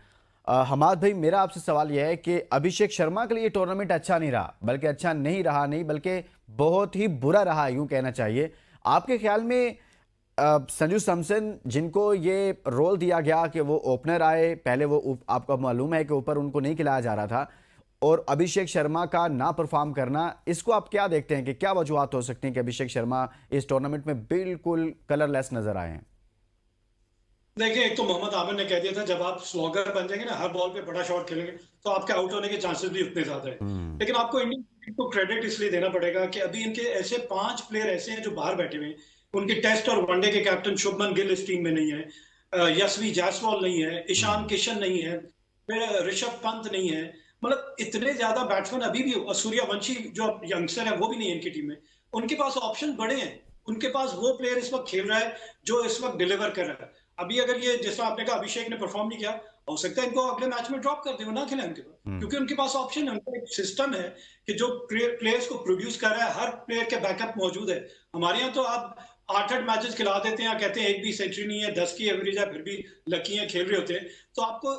S1: हमाद भाई, मेरा आपसे सवाल यह है कि अभिषेक शर्मा के लिए टूर्नामेंट अच्छा नहीं रहा, बल्कि अच्छा नहीं रहा नहीं बल्कि बहुत ही बुरा रहा, यूं कहना चाहिए। आपके ख्याल में संजू सैमसन जिनको ये रोल दिया गया कि वो ओपनर आए, पहले वो आपको मालूम है कि ऊपर उनको नहीं खिलाया जा रहा था, और अभिषेक शर्मा का ना परफॉर्म करना, इसको आप क्या देखते हैं कि क्या वजूहत हो सकती हैं कि अभिषेक शर्मा इस टूर्नामेंट में बिल्कुल कलरलेस नजर आए हैं?
S2: देखिए, एक तो मोहम्मद आमिर ने कह दिया था जब आप स्लॉगर बन जाएंगे ना, हर बॉल पे बड़ा शॉट खेलेंगे, तो आपके आउट होने के चांसेस भी उतने ज्यादा है।
S1: हम्म।
S2: लेकिन आपको इंडियन टीम को क्रेडिट इसलिए देना पड़ेगा कि अभी इनके ऐसे 5 प्लेयर ऐसे हैं जो बाहर बैठे हुए हैं। उनके टेस्ट और वनडे के कैप्टन शुभमन गिल इस टीम में नहीं है, यशवी जायसवाल नहीं है, ईशान
S1: हम्म।
S2: किशन नहीं है, फिर ऋषभ पंत नहीं है। मतलब इतने ज्यादा बैट्समैन अभी भी, और सूर्यवंशी जो यंगस्टर है वो भी नहीं है इनकी टीम में। उनके पास ऑप्शन बड़े हैं, उनके पास वो प्लेयर इस वक्त खेल रहा है जो इस वक्त डिलीवर कर रहा है। अभी अगर ये जैसा आपने कहा अभिषेक ने परफॉर्म नहीं किया, हो सकता है इनको अगले मैच में ड्रॉप कर दे, वो ना खेले उनके पास,
S1: हम्म।
S2: क्योंकि उनके पास ऑप्शन है, उनका एक सिस्टम है कि जो प्लेयर्स को प्रोड्यूस कर रहा है, हर प्लेयर के बैकअप मौजूद है। हमारे यहाँ तो आप 8-8 मैचेस खिला देते हैं, कहते हैं एक भी सेंचुरी नहीं है, 10 की एवरेज है, फिर भी लकी है, खेल रहे होते हैं। तो आपको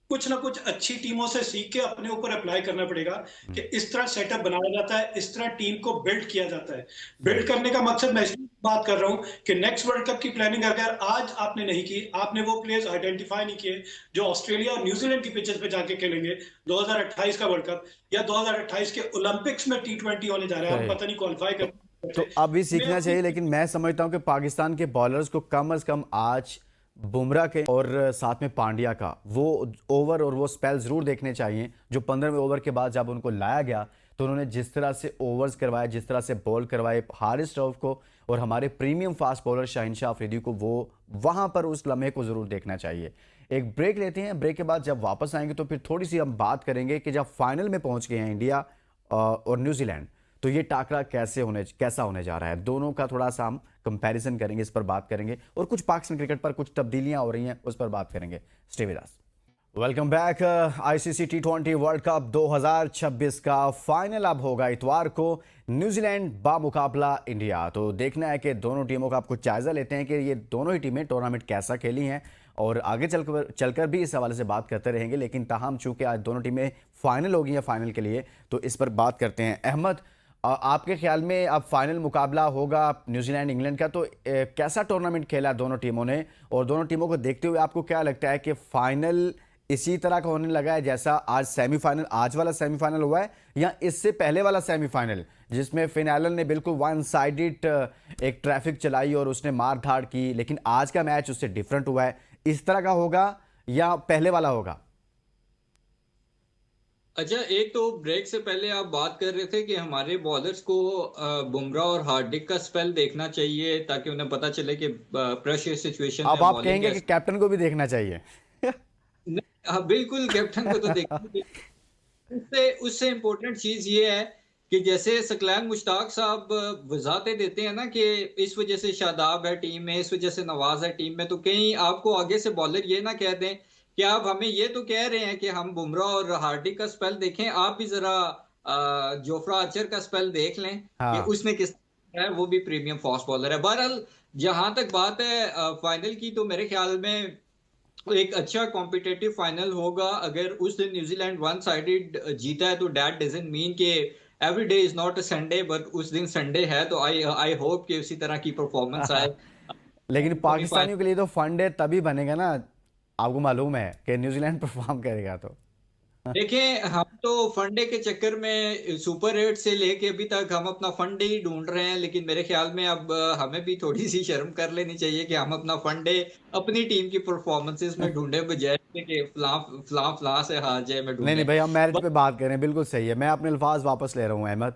S2: कुछ ना कुछ अच्छी टीमों से सीख के अपने ऊपर अप्लाई करना पड़ेगा कि इस तरह सेटअप बनाया जाता है, इस तरह टीम को बिल्ड किया जाता है। बिल्ड करने का मकसद मैं इसलिए बात कर रहा हूं कि नेक्स्ट वर्ल्ड कप की प्लानिंग अगर आज आपने नहीं की, आपने वो प्लेयर्स आइडेंटिफाई नहीं किए जो ऑस्ट्रेलिया और न्यूजीलैंड की पिचेस पे जाके खेलेंगे 2028 का वर्ल्ड कप या 2028 के ओलंपिक्स में T20 होने जा रहा है, हम पता नहीं क्वालिफाई कर।
S1: तो अभी
S2: मैं
S1: सीखना चाहिए, लेकिन मैं समझता हूं कि पाकिस्तान के बॉलर्स को कम से कम आज बुमराह के और साथ में पांड्या का वो ओवर और वो स्पेल जरूर देखने चाहिए, जो 15वें ओवर के बाद जब उनको लाया गया तो उन्होंने जिस तरह से ओवर्स करवाए, जिस तरह से बॉल करवाए हारिस रऊफ को और हमारे premium fast bowler Shaheen Shah Afridi को, वो वहां पर उस लम्हे को जरूर देखना चाहिए। एक ब्रेक लेते हैं, ब्रेक के बाद जब वापस आएंगे तो फिर थोड़ी सी हम बात करेंगे कि जब फाइनल में पहुंच गए हैं इंडिया और न्यूजीलैंड, तो ये टाकरा कैसा होने जा रहा है, दोनों का थोड़ा सा हम कंपैरिजन करेंगे, इस पर बात करेंगे, और कुछ पाकिस्तान क्रिकेट पर कुछ तब्दीलियां हो रही हैं उस पर बात करेंगे। Stay with us. Welcome back. ICC T20 world cup 2026 का फाइनल अब होगा इतवार को, न्यूजीलैंड बामुकाबला इंडिया। तो देखना है कि दोनों टीमों का आपको जायजा लेते हैं कि ये दोनों ही टीमें टूर्नामेंट कैसा खेली हैं, और आगे चलकर भी इस हवाले से बात करते रहेंगे। लेकिन ताहम चूंकि आज दोनों टीमें फाइनल हो गई हैं फाइनल के लिए, तो इस पर बात करते हैं। अहमद, आपके ख्याल में अब फाइनल मुकाबला होगा न्यूजीलैंड इंग्लैंड का, तो कैसा टूर्नामेंट खेला दोनों टीमों ने, और दोनों टीमों को देखते हुए आपको क्या लगता है कि फाइनल इसी तरह का होने लगा है जैसा आज सेमीफाइनल, आज वाला सेमीफाइनल हुआ है, या इससे पहले वाला सेमीफाइनल जिसमें फिनालन ने बिल्कुल वन साइडेड एक ट्रैफिक चलाई और उसने मार धाड़ की, लेकिन आज का मैच उससे डिफरेंट हुआ है, इस तरह का होगा या पहले वाला होगा?
S3: अच्छा, एक तो ब्रेक से पहले आप बात कर रहे थे कि हमारे बॉलर्स को बुमराह और हार्दिक का स्पेल देखना चाहिए ताकि उन्हें पता चले कि प्रेशर सिचुएशन
S1: अब
S3: में
S1: आप
S3: बॉलिंग
S1: कहेंगे कि
S3: कैसे।
S1: कैप्टन को भी देखना चाहिए।
S3: नहीं, हाँ बिल्कुल, कैप्टन को तो देखना चाहिए। उससे उससे इम्पोर्टेंट चीज ये है कि जैसे सकलैन मुश्ताक साहब वजाहतें देते हैं ना कि इस वजह से शादाब है टीम में, इस वजह से नवाज है टीम में, तो कहीं आपको आगे से बॉलर ये ना कह दें कि आप हमें ये तो कह रहे हैं कि हम बुमराह और हार्दिक का स्पेल देखें, आप भी जरा जोफ्रा आर्चर का स्पेल देख लें कि
S1: हाँ,
S3: उसने किस है, वो भी प्रीमियम फास्ट बॉलर है। बहरहाल जहां तक बात है फाइनल की, तो मेरे ख्याल में एक अच्छा कॉम्पिटेटिव फाइनल होगा। अगर उस दिन न्यूजीलैंड वन साइडेड जीता है तो दैट डजंट मीन कि every day is not a Sunday, but उस दिन संडे है, तो आई आई होप कि उसी तरह की परफॉर्मेंस आए
S1: लेकिन
S3: सेमीफाइनल।
S1: पाकिस्तानियों के लिए तो फंडे तभी बनेगा ना, आपको मालूम है कि न्यूजीलैंड परफॉर्म करेगा तो।
S3: देखें, हम तो फंडे के चक्कर में सुपर 8 से लेके अभी तक हम अपना फंडे ही ढूंढ रहे हैं, लेकिन मेरे ख्याल में अब हमें भी थोड़ी सी शर्म कर लेनी चाहिए कि हम अपना फंडे अपनी टीम की परफॉर्मेंसेस में ढूंढे, बजाय कि फलां फलां फलां से हार जाए में
S1: नहीं नहीं
S3: ढूंढे।
S1: भाई, हम मेरिट पे बात कर रहे हैं, बिल्कुल सही है। मैं अपने अल्फाज वापस ले रहा हूँ अहमद।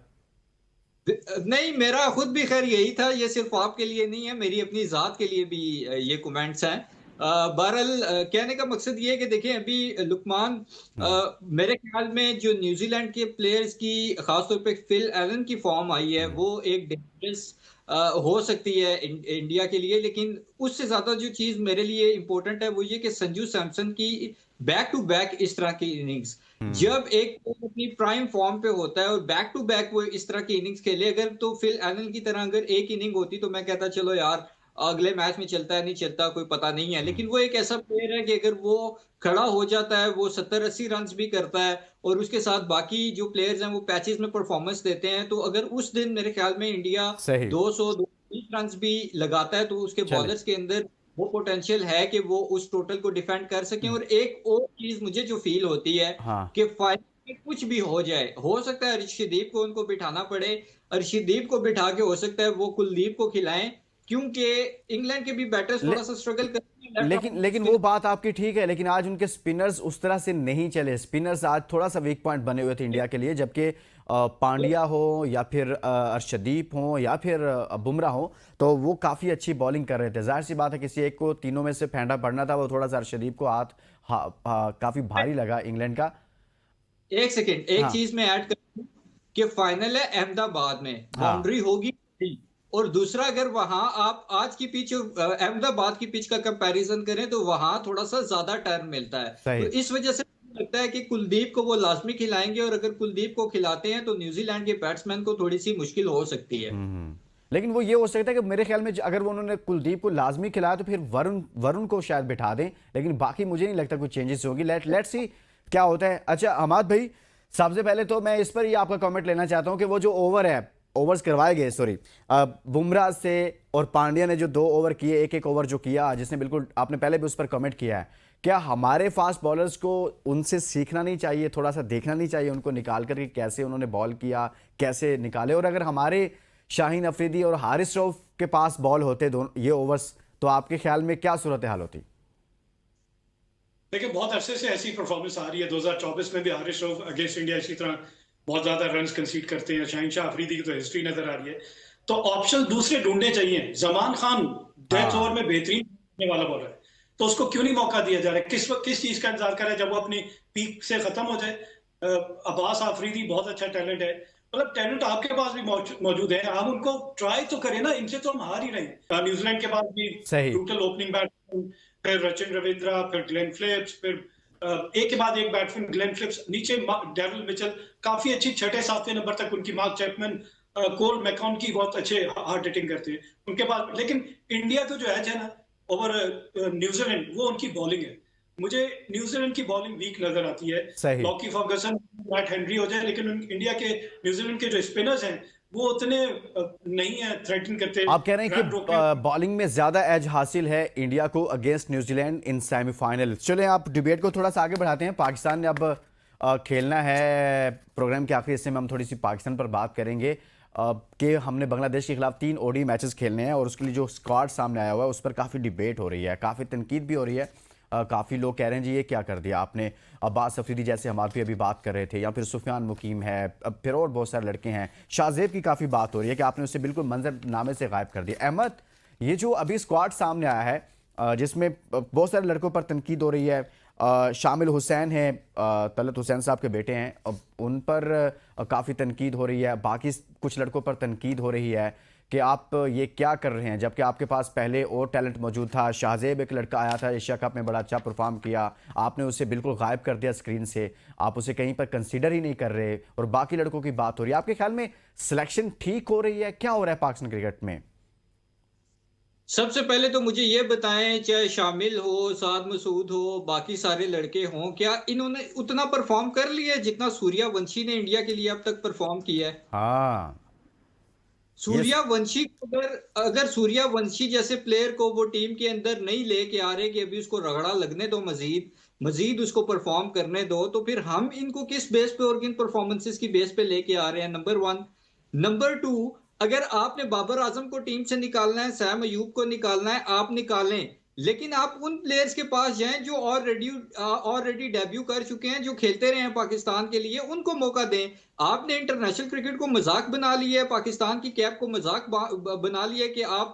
S3: नहीं, मेरा खुद भी खैर यही था, ये सिर्फ आपके लिए नहीं है, मेरी अपनी जात के लिए भी ये कमेंट्स हैं। बहरहाल कहने का मकसद ये है कि देखें अभी लुकमान,
S1: हम्म।
S3: मेरे ख्याल में जो न्यूजीलैंड के प्लेयर्स की खासतौर पे फिल एलन की फॉर्म आई है
S1: हम्म।
S3: वो एक डेंजरस हो सकती है इंडिया के लिए, लेकिन उससे ज्यादा जो चीज मेरे लिए इंपॉर्टेंट है वो ये कि संजू सैमसन की बैक टू बैक इस तरह की इनिंग्स,
S1: हम्म।
S3: जब एक वो अपनी प्राइम फॉर्म पे होता है और बैक टू बैक वो इस तरह की इनिंग्स खेले, अगर तो फिल एलन की तरह अगर एक इनिंग होती तो मैं कहता चलो यार अगले मैच में चलता है नहीं चलता कोई पता नहीं है,
S1: हम्म।
S3: लेकिन वो एक ऐसा प्लेयर है कि अगर वो खड़ा हो जाता है वो 70-80 रन भी करता है, और उसके साथ बाकी जो प्लेयर्स हैं वो पैचेस में परफॉर्मेंस देते हैं, तो अगर उस दिन मेरे ख्याल में इंडिया
S1: सही।
S3: 220 रन भी लगाता है तो उसके
S1: चले।
S3: बॉलर्स के अंदर वो पोटेंशियल है कि वो उस टोटल को डिफेंड कर सकें। और एक और चीज मुझे जो फील होती है
S1: हाँ।
S3: कि फाइनल में कुछ भी हो जाए, हो सकता है अर्शदीप को उनको बिठाना पड़े, अर्शदीप को बिठा के हो सकता है वो कुलदीप को खिलाएं, क्योंकि इंग्लैंड के भी बैटर्स
S1: ले,
S3: थोड़ा सा स्ट्रगल करते हैं लेफ्ट
S1: लेकिन
S3: आर्म
S1: लेकिन वो
S3: स्पिन।
S1: बात आपकी ठीक है, लेकिन आज उनके स्पिनर्स उस तरह से नहीं चले। स्पिनर्स आज थोड़ा सा वीक पॉइंट बने हुए थे इंडिया के लिए, जबकि पांड्या हो या फिर अर्शदीप हो या फिर बुमराह हो, तो वो काफ़ी अच्छी बॉलिंग कर रहे थे। जाहिर सी बात है किसी एक को तीनों में से फेंटा पड़ना था, वो थोड़ा सा अर्शदीप को हाथ काफ़ी भारी लगा इंग्लैंड का।
S3: एक सेकेंड, एक
S1: हाँ।
S3: चीज मैं ऐड कर दूं कि फाइनल है अहमदाबाद में,
S1: हाँ।
S3: बाउंड्री होगी नहीं। और दूसरा, अगर वहां आप आज की पिच और अहमदाबाद की पिच का कंपैरिजन करें तो वहां थोड़ा सा ज्यादा टर्न मिलता है, तो
S1: सही।
S3: इस वजह से मुझे लगता है कि कुलदीप को वो लाजमी खिलाएंगे, और अगर कुलदीप को खिलाते हैं तो न्यूजीलैंड के बैट्समैन को थोड़ी सी मुश्किल हो सकती है।
S1: लेकिन वो ये हो सकता है कि मेरे ख्याल में अगर वो उन्होंने कुलदीप को लाजमी खिलाया तो फिर वरुण वरुण को शायद बिठा दें, लेकिन बाकी मुझे नहीं लगता कुछ चेंजेस होगी। लेट्स सी क्या होता है। अच्छा अहमद भाई, सबसे पहले तो मैं इस पर ही आपका कमेंट लेना चाहता हूं कि वो जो ओवर है, ओवर्स करवाए गए, सॉरी, बुमराह से और पांड्या ने जो 2 ओवर किए, एक एक ओवर जो किया, जिसने बिल्कुल आपने पहले भी उस पर कमेंट किया है, क्या हमारे फास्ट बॉलर्स को उनसे सीखना नहीं चाहिए, थोड़ा सा देखना नहीं चाहिए उनको निकाल करके कैसे उन्होंने बॉल किया, कैसे निकाले? और अगर हमारे शाहीन अफरीदी और हारिस रऊफ के पास बॉल होते दोनों ये ओवर्स, तो आपके ख्याल में क्या सूरत हाल होती?
S2: देखिए बहुत अरसे से ऐसी परफॉर्मेंस आ रही है। 2024 में भी हारिस रऊफ अगेंस्ट इंडिया इसी तरह बहुत ज्यादा रन कंसीड करते हैं। शाहीन शाह अफरीदी की तो हिस्ट्री नजर आ रही है। तो ऑप्शन दूसरे ढूंढने चाहिए। जमान खान डेथ ओवर
S1: हाँ।
S2: में बेहतरीन खेलने वाला बॉलर है, तो उसको क्यों नहीं मौका दिया जा रहा है? किस चीज का इंतजार कर रहा है जब वो अपनी पीक से खत्म हो जाए? अब्बास आफरीदी बहुत अच्छा टैलेंट है, मतलब टैलेंट आपके पास भी मौजूद है, आप उनको ट्राई तो करें ना। इनसे तो हम हार ही रहे हैं। न्यूजीलैंड के पास भी
S1: सही।
S2: ब्रूटल ओपनिंग बैट्समैन, फिर रचिन रविंद्रा, फिर ग्लेन फिलिप्स, फिर एक के बाद एक बैट्समैन, ग्लेन फिलिप्स, नीचे डैरिल मिचेल, काफी अच्छी छठे सातवें नंबर तक उनकी, मार्क चैपमैन, कोल मैकॉन की बहुत अच्छे हार्ड हिटिंग करते हैं उनके पास। लेकिन इंडिया का जो एज है ना ओवर न्यूजीलैंड, वो उनकी बॉलिंग है। मुझे न्यूजीलैंड की बॉलिंग वीक नजर आती है।
S1: सही।
S2: लॉकी फर्गसन, मैट हेनरी हो जाए, लेकिन इंडिया के, न्यूजीलैंड के जो स्पिनर्स हैं वो उतने नहीं है, थ्रेटन करते,
S1: आप कह रहे हैं कि
S2: रन रोकने।
S1: बॉलिंग में ज्यादा एज हासिल है इंडिया को अगेंस्ट न्यूजीलैंड इन सेमीफाइनल। चलें आप डिबेट को थोड़ा सा आगे बढ़ाते हैं। पाकिस्तान ने अब खेलना है। प्रोग्राम के आखिरी हिस्से में हम थोड़ी सी पाकिस्तान पर बात करेंगे कि हमने बांग्लादेश के खिलाफ 3 ODI मैचेस खेलने हैं और उसके लिए जो स्क्वाड सामने आया हुआ है उस पर काफ़ी डिबेट हो रही है, काफ़ी तनकीद भी हो रही है। काफ़ी लोग कह रहे हैं जी ये क्या कर दिया आपने। अब्बास अफरीदी जैसे हमारे भी अभी बात कर रहे थे, या फिर सुफियान मुकीम है, अब फिर और बहुत सारे लड़के हैं। शाहजेब की काफ़ी बात हो रही है कि आपने उसे बिल्कुल मंजरनामे से गायब कर दिया। अहमद, ये जो अभी स्क्वाड सामने आया है जिसमें बहुत सारे लड़कों पर तनकीद हो रही है, शामिल हुसैन हैं, तलत हुसैन साहब के बेटे हैं, अब उन पर काफ़ी तनकीद हो रही है, बाकी कुछ लड़कों पर तनकीद हो रही है कि आप ये क्या कर रहे हैं, जबकि आपके पास पहले और टैलेंट मौजूद था। शाहजेब एक लड़का आया था, एशिया कप में बड़ा अच्छा परफॉर्म किया, आपने उसे बिल्कुल गायब कर दिया स्क्रीन से, आप उसे कहीं पर कंसीडर ही नहीं कर रहे, और बाकी लड़कों की बात हो रही है। आपके ख्याल में सिलेक्शन ठीक हो रही है, क्या हो रहा है पाकिस्तान क्रिकेट में?
S3: सबसे पहले तो मुझे ये बताएं, चाहे शामिल हो, साद मसूद हो, बाकी सारे लड़के हों, क्या इन्होंने उतना परफॉर्म कर लिया है जितना सूर्यवंशी ने इंडिया के लिए अब तक परफॉर्म किया है?
S1: हाँ, ये
S3: सूर्यवंशी को अगर अगर सूर्यवंशी जैसे प्लेयर को वो टीम के अंदर नहीं लेके आ रहे कि अभी उसको रगड़ा लगने दो, मजीद मजीद उसको परफॉर्म करने दो, तो फिर हम इनको किस बेस पे और किन परफॉर्मेंसेस की बेस पे लेके आ रहे हैं? Number one. नंबर टू, अगर आपने बाबर आजम को टीम से निकालना है, सैम अयूब को निकालना है, आप निकालें, लेकिन आप उन प्लेयर्स के पास जाएं जो ऑलरेडी डेब्यू कर चुके हैं, जो खेलते रहे हैं पाकिस्तान के लिए, उनको मौका दें। आपने इंटरनेशनल क्रिकेट को मजाक बना लिया है, पाकिस्तान की कैप को मजाक बना लिया है कि आप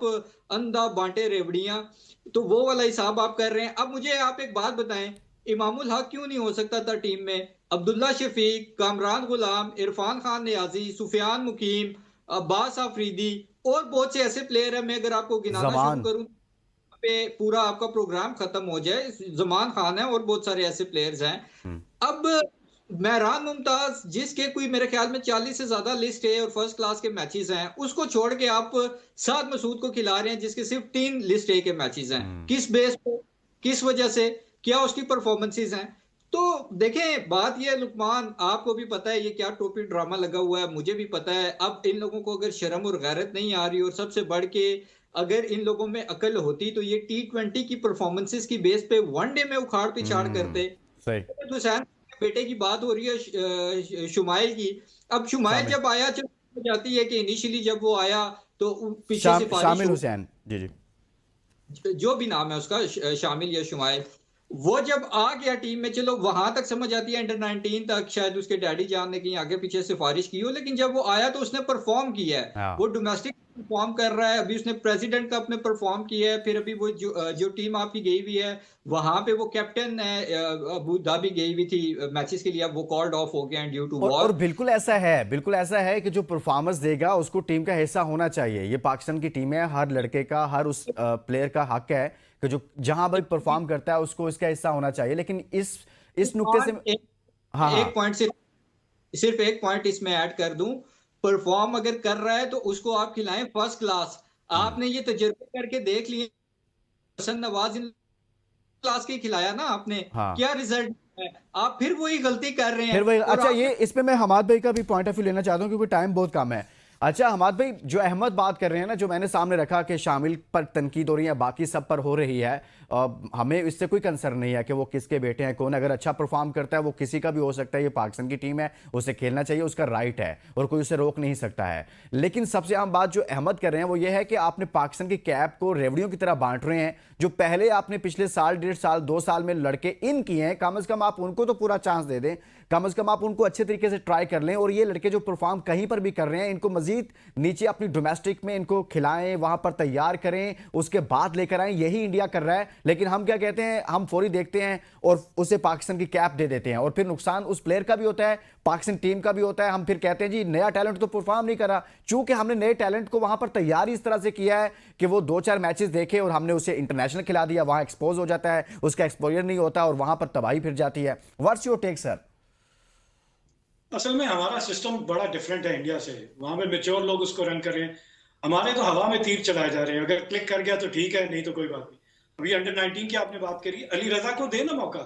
S3: अंधा बांटे रेवड़ियां, तो वो वाला हिसाब आप कर रहे हैं। अब मुझे आप एक बात बताएं, इमामुल हक क्यों नहीं हो सकता था टीम में? अब्दुल्ला शफीक, कामरान गुलाम, इरफान खान नियाजी, सुफियान मुकीम, अब्बास आफरीदी और बहुत से ऐसे प्लेयर हैं, मैं अगर आपको गिनाना शुरू
S1: जमान।
S3: करूं पे पूरा आपका प्रोग्राम खत्म हो जाए। जमान खान है और बहुत सारे ऐसे प्लेयर्स हैं।
S1: हम्म।
S3: अब महरान मुमताज, जिसके कोई मेरे ख्याल में 40 से ज्यादा लिस्ट है और फर्स्ट क्लास के मैचेस हैं, उसको छोड़ के आप साद मसूद को खिला रहे हैं जिसके सिर्फ 3 लिस्ट ए के मैचेस हैं।
S1: हम्म।
S3: किस बेस पे, किस वजह से, क्या उसकी परफॉर्मेंसेस हैं? तो देखें, बात यह है लुकमान, आपको भी पता है ये क्या टोपी ड्रामा लगा हुआ है, मुझे भी पता है। अब इन लोगों को अगर शर्म और गैरत नहीं आ रही, और सबसे बढ़ के अगर इन लोगों में अकल होती, तो ये T20 की परफॉर्मेंसेस की बेस पे वनडे में उखाड़ पिछाड़ करते।
S1: सही।
S3: तो हुसैन के बेटे की बात हो रही है, शुमाइल की। अब शुमाइल
S1: शामिल
S3: जब आया, चलो जाती है कि इनिशियली जब वो आया तो पीछे सिफारिश
S1: शामिल
S3: हो,
S1: हुसैन, जी जी।
S3: जो भी नाम है उसका, शामिल या शुमाइल, वो जब आ गया टीम में, चलो वहां तक समझ आती है, अंडर 19 तक शायद उसके डैडी जान ने कहीं आगे पीछे सिफारिश की हो, लेकिन जब वो आया तो उसने परफॉर्म किया है।
S1: हाँ।
S3: वो डोमेस्टिक परफॉर्म कर रहा है, अभी उसने प्रेसिडेंट कप में परफॉर्म किया है, फिर अभी वो जो टीम आपकी गई हुई है वहां पे वो कैप्टन है, अबू धाबी गई हुई थी मैचेस के लिए, अब वो कॉल्ड ऑफ हो गया ड्यू टू
S1: और
S3: वॉर।
S1: बिल्कुल ऐसा है, बिल्कुल ऐसा है कि जो परफॉर्मेंस देगा उसको टीम का हिस्सा होना चाहिए। ये पाकिस्तान की टीम है, हर लड़के का, हर उस प्लेयर का हक है कि जो जहां भी परफॉर्म करता है उसको इसका हिस्सा होना चाहिए। लेकिन इस नुक्ते से हाँ हाँ।
S3: एक पॉइंट, सिर्फ एक पॉइंट इसमें ऐड कर दूं, परफॉर्म अगर कर रहा है तो उसको आप खिलाएं फर्स्ट क्लास।
S1: हम्म।
S3: आपने ये तजुर्बे करके देख लिए, हसन नवाज इन क्लास के खिलाया ना आपने,
S1: हाँ,
S3: क्या रिजल्ट है? आप फिर वही गलती कर रहे
S1: फिर
S3: हैं।
S1: वही।
S3: और
S1: अच्छा,
S3: आपने
S1: ये इस पे मैं हमाद भाई का भी पॉइंट ऑफ व्यू लेना चाहता हूँ क्योंकि टाइम बहुत कम है। अच्छा हमाद भाई, जो अहमद बात कर रहे हैं ना, जो मैंने सामने रखा कि शामिल पर तनकीद हो रही है, बाकी सब पर हो रही है, हमें इससे कोई कंसर्न नहीं है कि वो किसके बेटे हैं, कौन अगर अच्छा परफॉर्म करता है वो किसी का भी हो सकता है। ये पाकिस्तान की टीम है, उसे खेलना चाहिए, उसका राइट है और कोई उसे रोक नहीं सकता है। लेकिन सबसे आम बात जो अहमद कर रहे हैं वो ये है कि आपने पाकिस्तान की कैप को रेवड़ियों की तरह बांट रहे हैं। जो पहले आपने पिछले साल, 1.5 साल, 2 साल में लड़के इन किए हैं, कम से कम आप उनको तो पूरा चांस दे दें, कम से कम आप उनको अच्छे तरीके से ट्राई कर लें। और ये लड़के जो परफॉर्म कहीं पर भी कर रहे हैं, इनको मजीद नीचे अपनी डोमेस्टिक में इनको खिलाएं, वहां पर तैयार करें, उसके बाद लेकर आएं। यही इंडिया कर रहा है। लेकिन हम क्या कहते हैं, हम फौरी देखते हैं और उसे पाकिस्तान की कैप दे देते हैं, और फिर नुकसान उस प्लेयर का भी होता है, पाकिस्तान टीम का भी होता है। हम फिर कहते हैं जी नया टैलेंट तो परफॉर्म नहीं करा, चूंकि हमने नए टैलेंट को वहां पर तैयार ही इस तरह से किया है कि वो 2-4 मैचेस देखे और हमने उसे इंटरनेशनल खिला दिया, वहां एक्सपोज हो जाता है, उसका एक्सपोजर नहीं होता और वहां पर तबाही फिर जाती है। What's your take sir?
S2: असल में हमारा सिस्टम बड़ा डिफरेंट है इंडिया से। वहां पे मेच्योर लोग उसको रन कर रहे हैं, हमारे तो हवा में तीर चलाए जा रहे हैं। अगर क्लिक कर गया तो ठीक है, नहीं तो कोई बात नहीं। अभी अंडर 19 की आपने बात करी, अली रजा को देना मौका।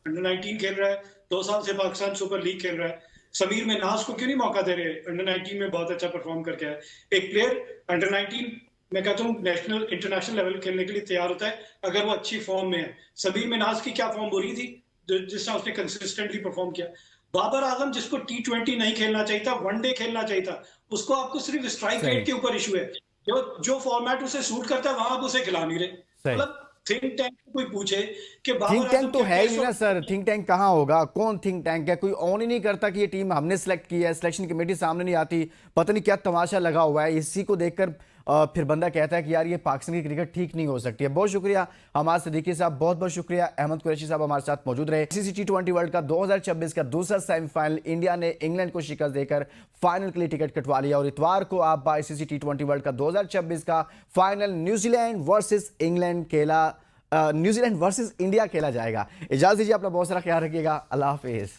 S2: अंडर 19 खेल रहा है, 2 साल से पाकिस्तान सुपर लीग खेल रहा है। समीर मिन्हास को क्यों नहीं मौका दे रहे? अंडर 19 में बहुत अच्छा परफॉर्म करके आया। एक प्लेयर अंडर 19 मैं कहता हूँ नेशनल इंटरनेशनल लेवल खेलने के लिए तैयार होता है अगर वो अच्छी फॉर्म में है। समीर मिन्हास की क्या फॉर्म बुरी थी जिससे उसने कंसिस्टेंटली परफॉर्म किया। बाबर आजम जिसको T20 नहीं खेलना चाहिए था, वनडे खेलना चाहिए था, उसको आपको सिर्फ स्ट्राइक
S1: सही
S2: रेट के ऊपर इशू है। जो फॉर्मेट उसे सूट करता है वहां आप उसे खिला नहीं रहे।
S1: सही।
S2: मतलब थिंक टैंक कोई पूछे कि
S1: थिंक
S2: बाबर
S1: टैंक
S2: आजम
S1: तो
S2: क्या
S1: है ही
S2: टेस्ट
S1: नहीं ना सर। थिंक टैंक कहाँ होगा? कौन थिंक टैंक है? कोई ऑन ही नहीं करता कि ये टीम हमने सेलेक्ट की है, सिलेक्शन कमेटी सामने नहीं आती, पता नहीं क्या तमाशा लगा हुआ है। इसी को देखकर फिर बंदा कहता है कि यार ये पाकिस्तान की क्रिकेट ठीक नहीं हो सकती है। बहुत शुक्रिया हमारे सिद्दीकी साहब, बहुत बहुत शुक्रिया अहमद कुरैशी साहब हमारे साथ मौजूद रहे। ICC T20 वर्ल्ड कप 2026 का दूसरा सेमीफाइनल, इंडिया ने इंग्लैंड को शिकस्त देकर फाइनल के लिए टिकट कटवा लिया और इतवार को आप ICC T20 वर्ल्ड कप 2026 का फाइनल न्यूजीलैंड वर्सेस इंडिया खेला जाएगा। इजाजत दीजिए, अपना बहुत सारा ख्याल रखिएगा। अल्लाह हाफिज।